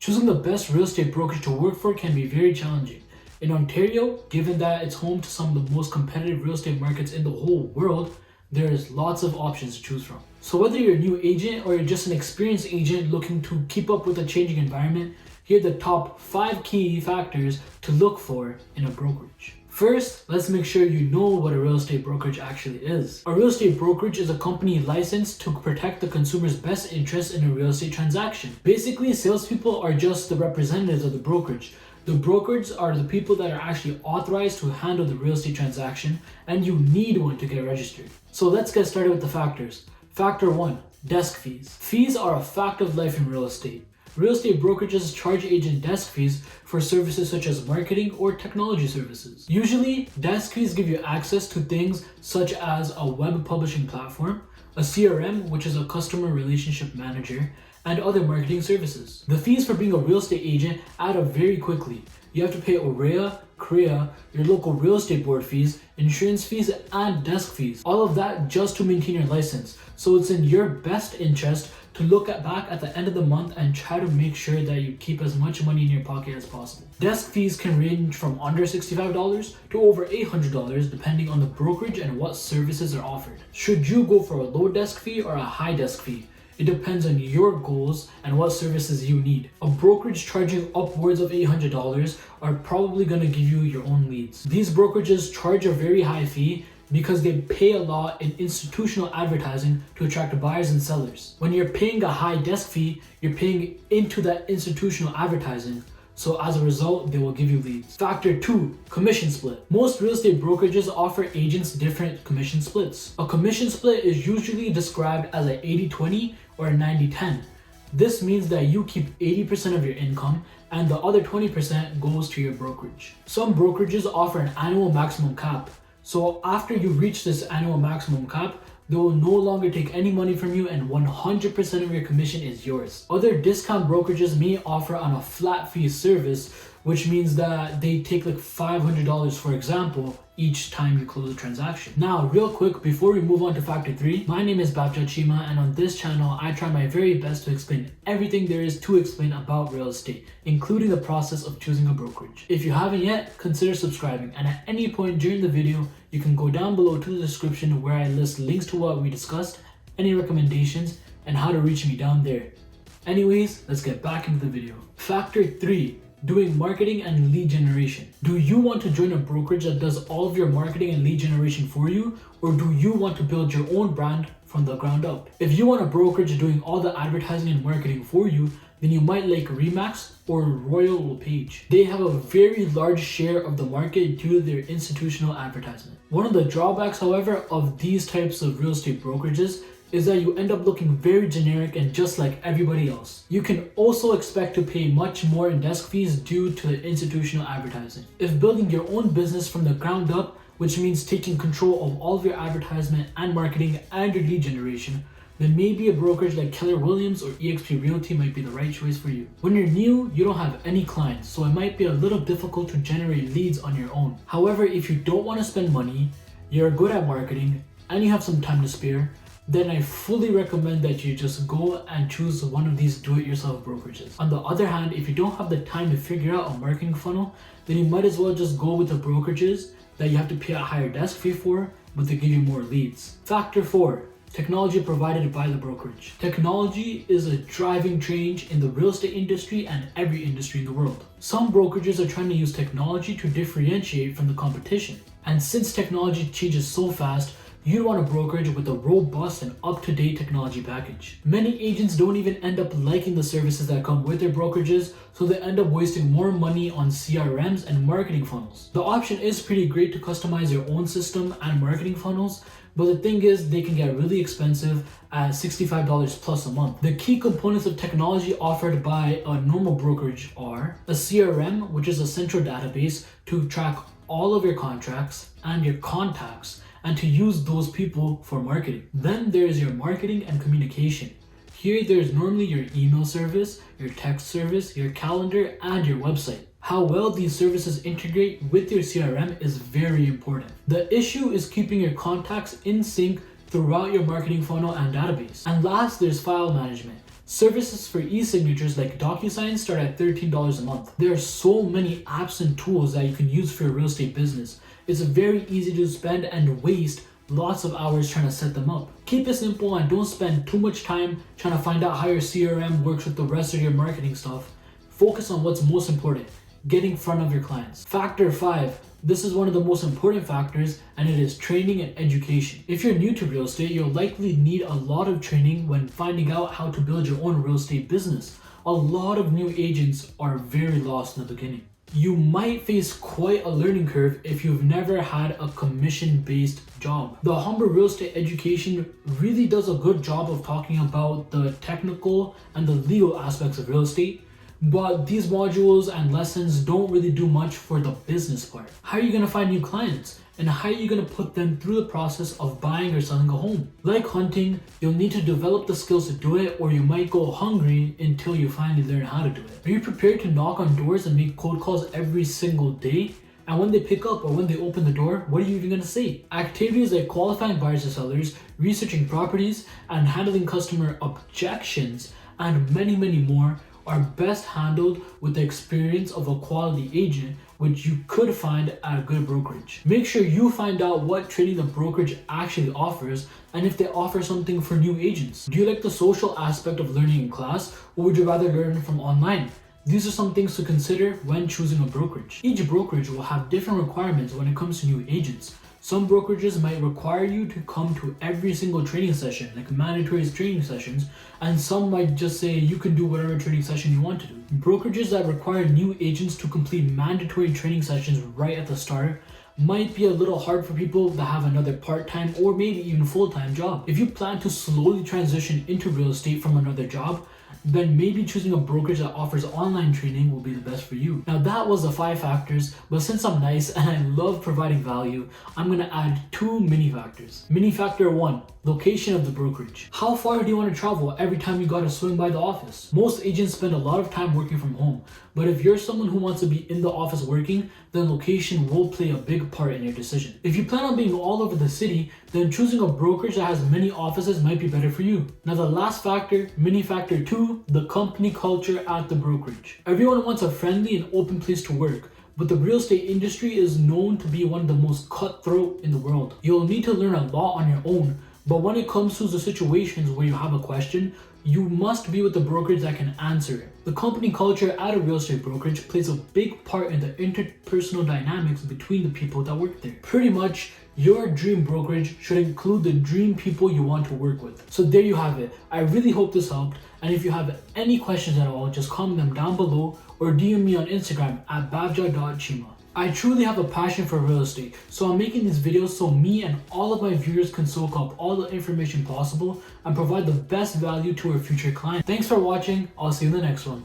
Choosing the best real estate brokerage to work for can be very challenging. In Ontario, given that it's home to some of the most competitive real estate markets in the whole world, there's lots of options to choose from. So whether you're a new agent or you're just an experienced agent looking to keep up with a changing environment, here are the top 5 key factors to look for in a brokerage. First, let's make sure you know what a real estate brokerage actually is. A real estate brokerage is a company licensed to protect the consumer's best interest in a real estate transaction. Basically, salespeople are just the representatives of the brokerage. The brokers are the people that are actually authorized to handle the real estate transaction, and you need one to get registered. So let's get started with the factors. Factor 1, desk fees. Fees are a fact of life in real estate. Real estate brokerages charge agent desk fees for services such as marketing or technology services. Usually, desk fees give you access to things such as a web publishing platform, a CRM, which is a customer relationship manager, and other marketing services. The fees for being a real estate agent add up very quickly. You have to pay OREA, CREA, your local real estate board fees, insurance fees, and desk fees. All of that just to maintain your license. So it's in your best interest to look back at the end of the month and try to make sure that you keep as much money in your pocket as possible. Desk fees can range from under $65 to over $800 depending on the brokerage and what services are offered. Should you go for a low desk fee or a high desk fee? It depends on your goals and what services you need. A brokerage charging upwards of $800 are probably going to give you your own leads. These brokerages charge a very high fee because they pay a lot in institutional advertising to attract buyers and sellers. When you're paying a high desk fee, you're paying into that institutional advertising. So as a result, they will give you leads. Factor 2, commission split. Most real estate brokerages offer agents different commission splits. A commission split is usually described as an 80-20 or a 90-10. This means that you keep 80% of your income and the other 20% goes to your brokerage. Some brokerages offer an annual maximum cap. So after you reach this annual maximum cap, they will no longer take any money from you and 100% of your commission is yours. Other discount brokerages may offer on a flat fee service, which means that they take like $500, for example, each time you close a transaction. Now, real quick, before we move on to factor 3, my name is Babjot Chima, and on this channel, I try my very best to explain everything there is to explain about real estate, including the process of choosing a brokerage. If you haven't yet, consider subscribing, and at any point during the video, you can go down below to the description where I list links to what we discussed, any recommendations, and how to reach me down there. Anyways, let's get back into the video. Factor 3. Doing marketing and lead generation. Do you want to join a brokerage that does all of your marketing and lead generation for you, or do you want to build your own brand from the ground up? If you want a brokerage doing all the advertising and marketing for you, then you might like Remax or Royal LePage. They have a very large share of the market due to their institutional advertisement. One of the drawbacks, however, of these types of real estate brokerages is that you end up looking very generic and just like everybody else. You can also expect to pay much more in desk fees due to the institutional advertising. If building your own business from the ground up, which means taking control of all of your advertisement and marketing and your lead generation, then maybe a brokerage like Keller Williams or eXp Realty might be the right choice for you. When you're new, you don't have any clients, so it might be a little difficult to generate leads on your own. However, if you don't want to spend money, you're good at marketing, and you have some time to spare, then I fully recommend that you just go and choose one of these do-it-yourself brokerages. On the other hand, if you don't have the time to figure out a marketing funnel, then you might as well just go with the brokerages that you have to pay a higher desk fee for, but they give you more leads. Factor 4. Technology provided by the brokerage. Technology is a driving change in the real estate industry and every industry in the world. Some brokerages are trying to use technology to differentiate from the competition. And since technology changes so fast, you want a brokerage with a robust and up-to-date technology package. Many agents don't even end up liking the services that come with their brokerages, so they end up wasting more money on CRMs and marketing funnels. The option is pretty great to customize your own system and marketing funnels, but the thing is they can get really expensive at $65 plus a month. The key components of technology offered by a normal brokerage are a CRM, which is a central database to track all of your contracts and your contacts, and to use those people for marketing. Then there's your marketing and communication. Here there's normally your email service, your text service, your calendar, and your website. How well these services integrate with your CRM is very important. The issue is keeping your contacts in sync throughout your marketing funnel and database. And last, there's file management. Services for e-signatures like DocuSign start at $13 a month. There are so many apps and tools that you can use for your real estate business. It's very easy to spend and waste lots of hours trying to set them up. Keep it simple and don't spend too much time trying to find out how your CRM works with the rest of your marketing stuff. Focus on what's most important, getting in front of your clients. Factor 5. This is one of the most important factors, and it is training and education. If you're new to real estate, you'll likely need a lot of training when finding out how to build your own real estate business. A lot of new agents are very lost in the beginning. You might face quite a learning curve if you've never had a commission-based job. The Humber Real Estate education really does a good job of talking about the technical and the legal aspects of real estate, but these modules and lessons don't really do much for the business part. How are you going to find new clients? And how are you going to put them through the process of buying or selling a home? Like hunting, you'll need to develop the skills to do it, or you might go hungry until you finally learn how to do it. Are you prepared to knock on doors and make cold calls every single day? And when they pick up or when they open the door, what are you even going to say? Activities like qualifying buyers and sellers, researching properties, and handling customer objections, and many more are best handled with the experience of a quality agent, which you could find at a good brokerage. Make sure you find out what training the brokerage actually offers and if they offer something for new agents. Do you like the social aspect of learning in class, or would you rather learn from online? These are some things to consider when choosing a brokerage. Each brokerage will have different requirements when it comes to new agents. Some brokerages might require you to come to every single training session, like mandatory training sessions, and some might just say you can do whatever training session you want to do. Brokerages that require new agents to complete mandatory training sessions right at the start might be a little hard for people that have another part-time or maybe even full-time job. If you plan to slowly transition into real estate from another job, then maybe choosing a brokerage that offers online training will be the best for you. Now that was the 5 factors, but since I'm nice and I love providing value, I'm gonna add 2 mini factors. Mini factor 1, location of the brokerage. How far do you want to travel every time you gotta swing by the office? Most agents spend a lot of time working from home, but if you're someone who wants to be in the office working, then location will play a big part in your decision. If you plan on being all over the city, then choosing a brokerage that has many offices might be better for you. Now the last factor, mini factor 2, the company culture at the brokerage. Everyone wants a friendly and open place to work, but the real estate industry is known to be one of the most cutthroat in the world. You'll need to learn a lot on your own, but when it comes to the situations where you have a question, you must be with the brokerage that can answer it. The company culture at a real estate brokerage plays a big part in the interpersonal dynamics between the people that work there. Pretty much, your dream brokerage should include the dream people you want to work with. So there you have it. I really hope this helped. And if you have any questions at all, just comment them down below or DM me on Instagram at babja.chima. I truly have a passion for real estate, so I'm making these videos so me and all of my viewers can soak up all the information possible and provide the best value to our future clients. Thanks for watching. I'll see you in the next one.